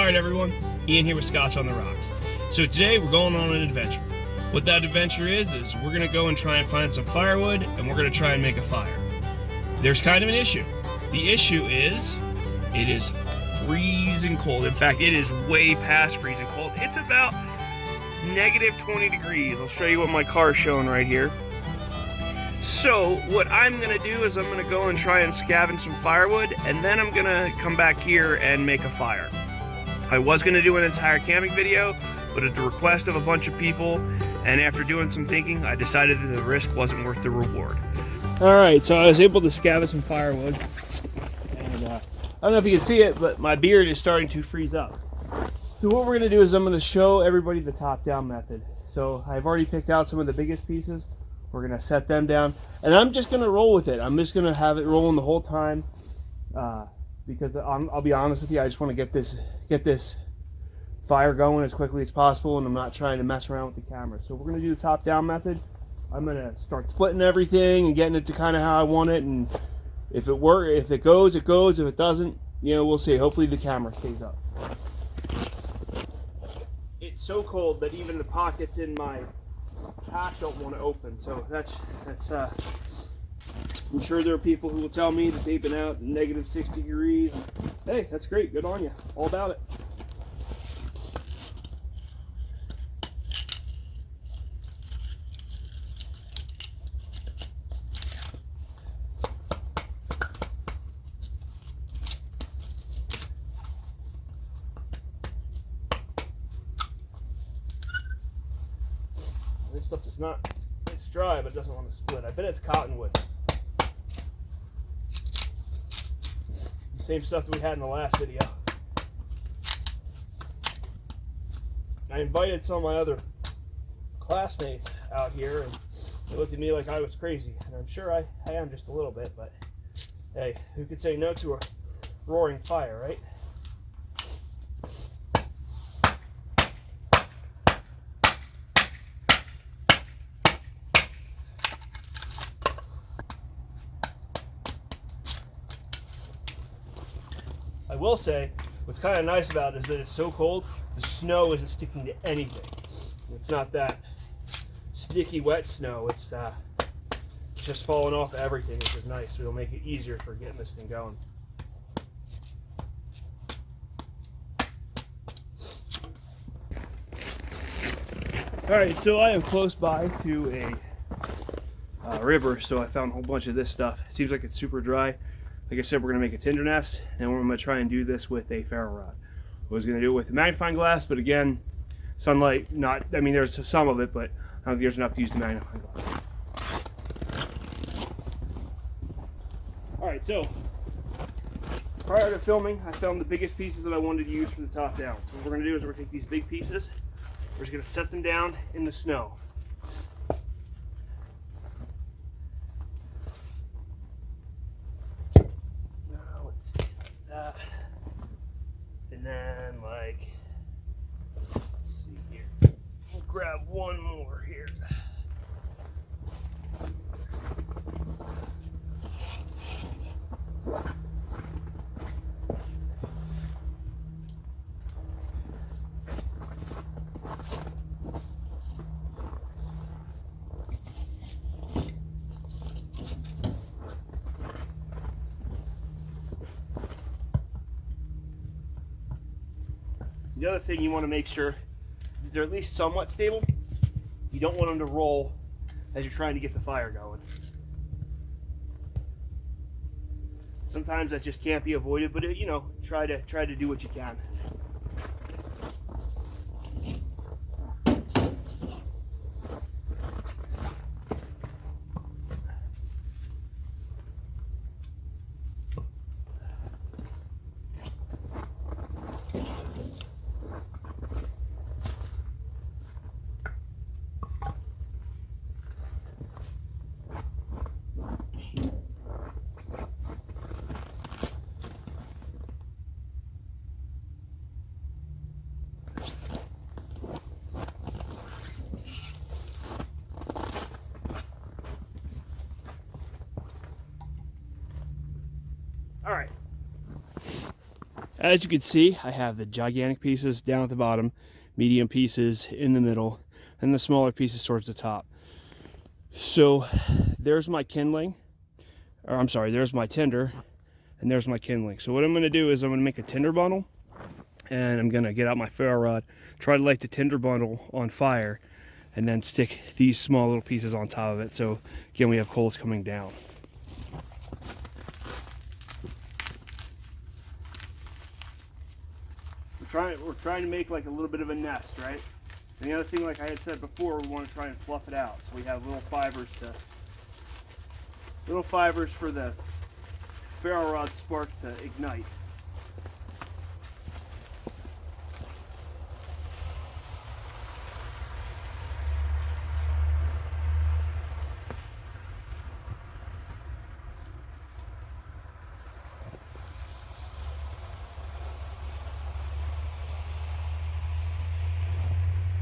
Alright everyone, Ian here with Scotch on the Rocks. So today we're going on an adventure. What that adventure is we're going to go and try and find some firewood and we're going to try and make a fire. There's kind of an issue. The issue is, it is freezing cold. In fact, it is way past freezing cold. It's about negative 20 degrees. I'll show you what my car is showing right here. So what I'm going to do is I'm going to go and try and scavenge some firewood, and then I'm going to come back here and make a fire. I was going to do an entire camping video, but at the request of a bunch of people, and after doing some thinking, I decided that the risk wasn't worth the reward. Alright, so I was able to scavenge some firewood, and I don't know if you can see it, but my beard is starting to freeze up. So what we're going to do is I'm going to show everybody the top-down method. So I've already picked out some of the biggest pieces. We're going to set them down, and I'm just going to roll with it. I'm just going to have it rolling the whole time because I'll be honest with you, I just want to get this fire going as quickly as possible, and I'm not trying to mess around with the camera. So we're going to do the top-down method. I'm going to start splitting everything and getting it to kind of how I want it, and if it works, if it goes, it goes. If it doesn't, you know, we'll see. Hopefully the camera stays up. It's so cold that even the pockets in my pack don't want to open, so that's I'm sure there are people who will tell me that they've been out in negative 60 degrees. Hey, that's great, good on you, all about it. This stuff does not, it's dry, but it doesn't want to split. I bet it's cottonwood. The same stuff that we had in the last video. I invited some of my other classmates out here, and they looked at me like I was crazy. And I'm sure I am just a little bit, but hey, who could say no to a roaring fire, right? I will say, what's kind of nice about it is that it's so cold, the snow isn't sticking to anything. It's not that sticky, wet snow. It's just falling off everything, which is nice. So it'll make it easier for getting this thing going. Alright, so I am close by to a river, so I found a whole bunch of this stuff. It seems like it's super dry. Like I said, we're going to make a tinder nest, and we're going to try and do this with a ferro rod. I was going to do it with a magnifying glass, but again, sunlight, not, I mean, there's some of it, but I don't think there's enough to use the magnifying glass. Alright, so, prior to filming, I found the biggest pieces that I wanted to use for the top down. So what we're going to do is we're going to take these big pieces, we're just going to set them down in the snow. And then, like, let's see here. We'll grab one more here. The other thing you want to make sure is that they're at least somewhat stable. You don't want them to roll as you're trying to get the fire going. Sometimes that just can't be avoided, but you know, try to do what you can. As you can see, I have the gigantic pieces down at the bottom, medium pieces in the middle, and the smaller pieces towards the top. So there's my kindling, or I'm sorry, there's my tinder, and there's my kindling. So what I'm going to do is I'm going to make a tinder bundle, and I'm going to get out my ferro rod, try to light the tinder bundle on fire, and then stick these small little pieces on top of it. So again, we have coals coming down. We're trying to make like a little bit of a nest, right? And the other thing, like I had said before, we want to try and fluff it out. So we have little fibers for the ferro rod spark to ignite.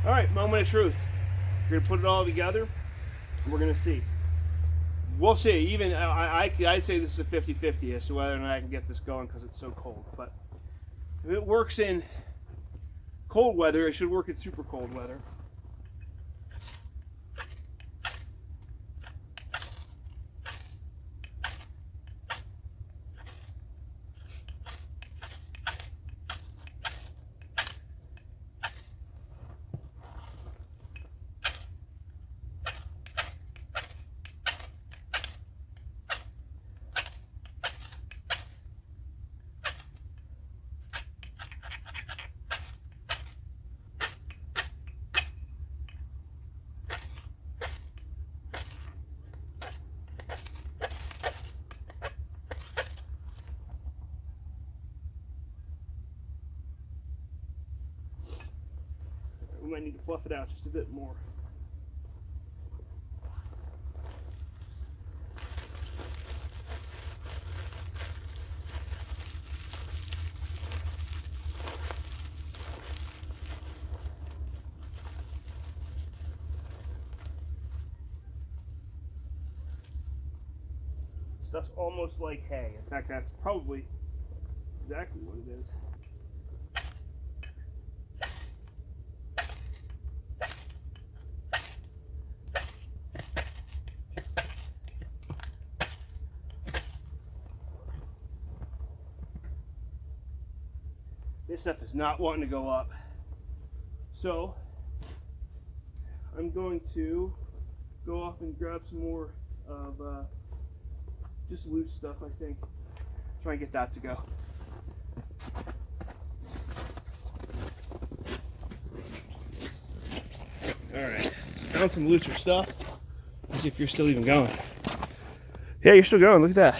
All right, moment of truth. We're gonna put it all together, and we're gonna see. We'll see. Even I'd say this is a 50-50 as to whether or not I can get this going because it's so cold. But if it works in cold weather, it should work in super cold weather. We might need to fluff it out just a bit more. Stuff's almost like hay. In fact, that's probably exactly what it is. This stuff is not wanting to go up. So I'm going to go off and grab some more of just loose stuff, I think. Try and get that to go. Alright, found some looser stuff. Let's see if you're still even going. Yeah, you're still going, look at that.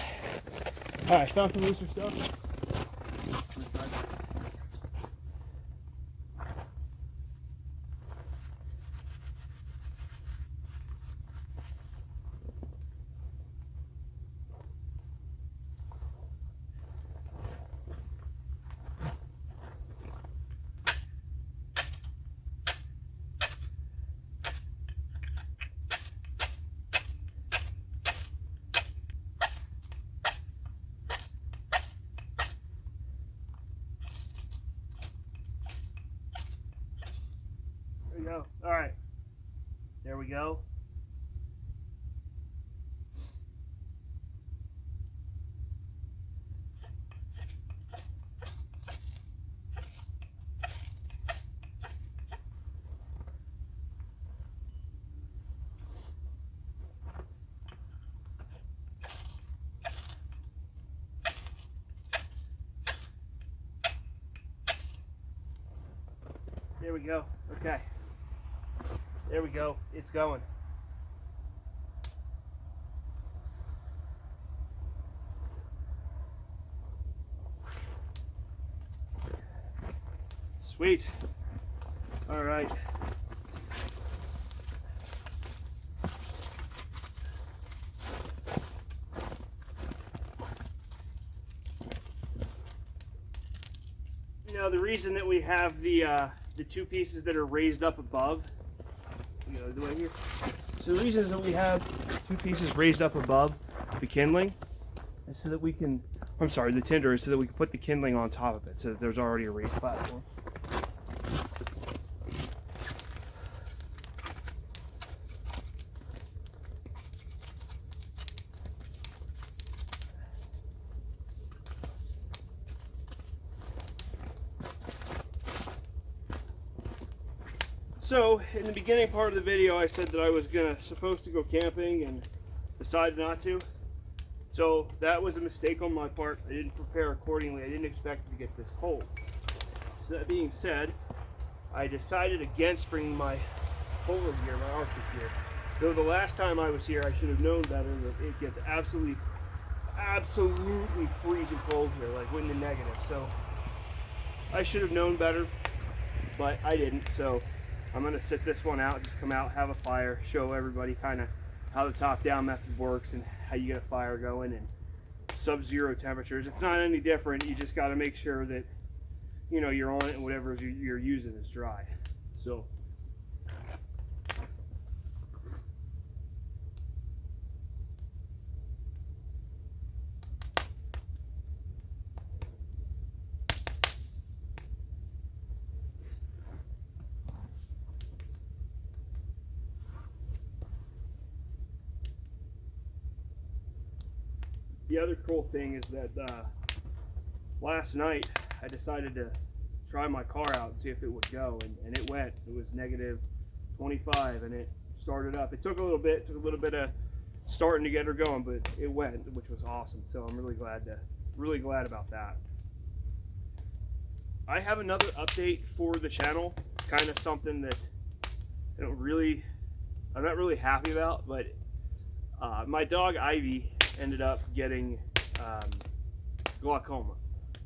Alright, found some looser stuff. There we go. All right. There we go. There we go. Okay. There we go. It's going. Sweet. All right. Now the reason that we have the two pieces that are raised up above, you know, the way here. So the reason is that we have two pieces raised up above the kindling is so that we can, I'm sorry, the tinder is so that we can put the kindling on top of it so that there's already a raised platform. So, in the beginning part of the video, I said that I was supposed to go camping and decided not to. So, that was a mistake on my part. I didn't prepare accordingly. I didn't expect to get this cold. So, that being said, I decided against bringing my polar gear, my Arctic gear. Though the last time I was here, I should have known better that it gets absolutely freezing cold here, like in the negative. So, I should have known better, but I didn't. So, I'm going to sit this one out, just come out, have a fire, show everybody kind of how the top-down method works and how you get a fire going in sub-zero temperatures. It's not any different. You just got to make sure that, you know, you're on it and whatever you're using is dry. So, the other cool thing is that last night I decided to try my car out and see if it would go, and it went. It was negative 25 and it started up. It took a little bit of starting to get her going, but it went, which was awesome. So I'm really glad about that. I have another update for the channel, kind of something that I'm not really happy about, but my dog Ivy ended up getting glaucoma.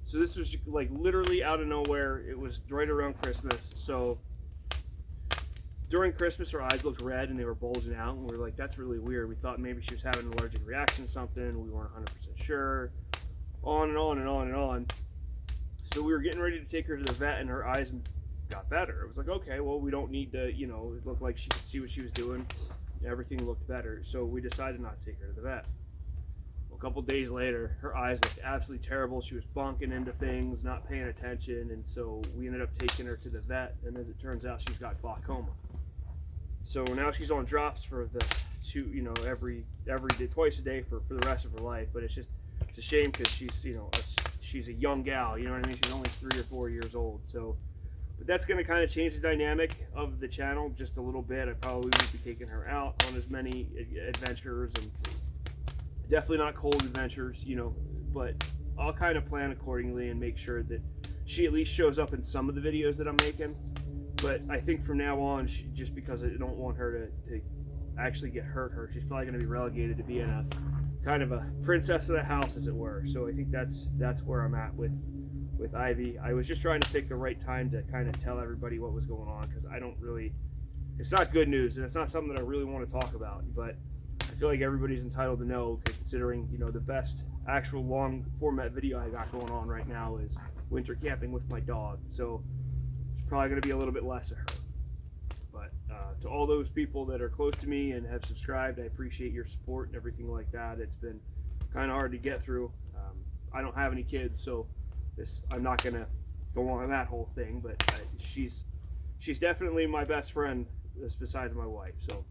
So this was like literally out of nowhere. It was right around Christmas. So during Christmas, her eyes looked red and they were bulging out, and we were like, that's really weird. We thought maybe she was having an allergic reaction to something. We weren't 100% sure. On and on and on and on. So we were getting ready to take her to the vet, and her eyes got better. It was like, okay, well, we don't need to, you know, it looked like she could see what she was doing. Everything looked better. So we decided not to take her to the vet. Well, a couple days later, her eyes looked absolutely terrible. She was bonking into things, not paying attention, and so we ended up taking her to the vet, and as it turns out, she's got glaucoma. So now she's on drops for the every day, twice a day for the rest of her life. But it's a shame because she's a young gal, you know what I mean? She's only 3 or 4 years old. So, but that's going to kind of change the dynamic of the channel just a little bit. I probably won't be taking her out on as many adventures, and definitely not cold adventures, but I'll kind of plan accordingly and make sure that she at least shows up in some of the videos that I'm making. But I think from now on, just because I don't want her to actually get hurt, she's probably going to be relegated to being a kind of a princess of the house, as it were. So I think that's where I'm at with Ivy. I was just trying to pick the right time to kind of tell everybody what was going on, because it's not good news, and it's not something that I really want to talk about, but I feel like everybody's entitled to know, considering the best actual long format video I got going on right now is winter camping with my dog. So it's probably going to be a little bit less of her. But to all those people that are close to me and have subscribed, I appreciate your support and everything like that. It's been kind of hard to get through. I don't have any kids, so I'm not going to go on that whole thing, but she's definitely my best friend besides my wife. So,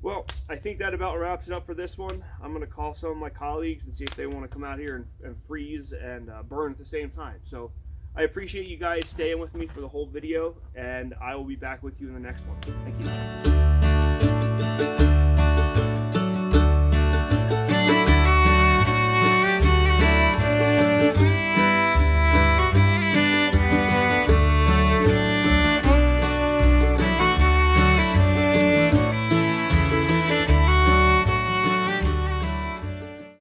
well, I think that about wraps it up for this one. I'm going to call some of my colleagues and see if they want to come out here and freeze and burn at the same time. So I appreciate you guys staying with me for the whole video, and I will be back with you in the next one. Thank you.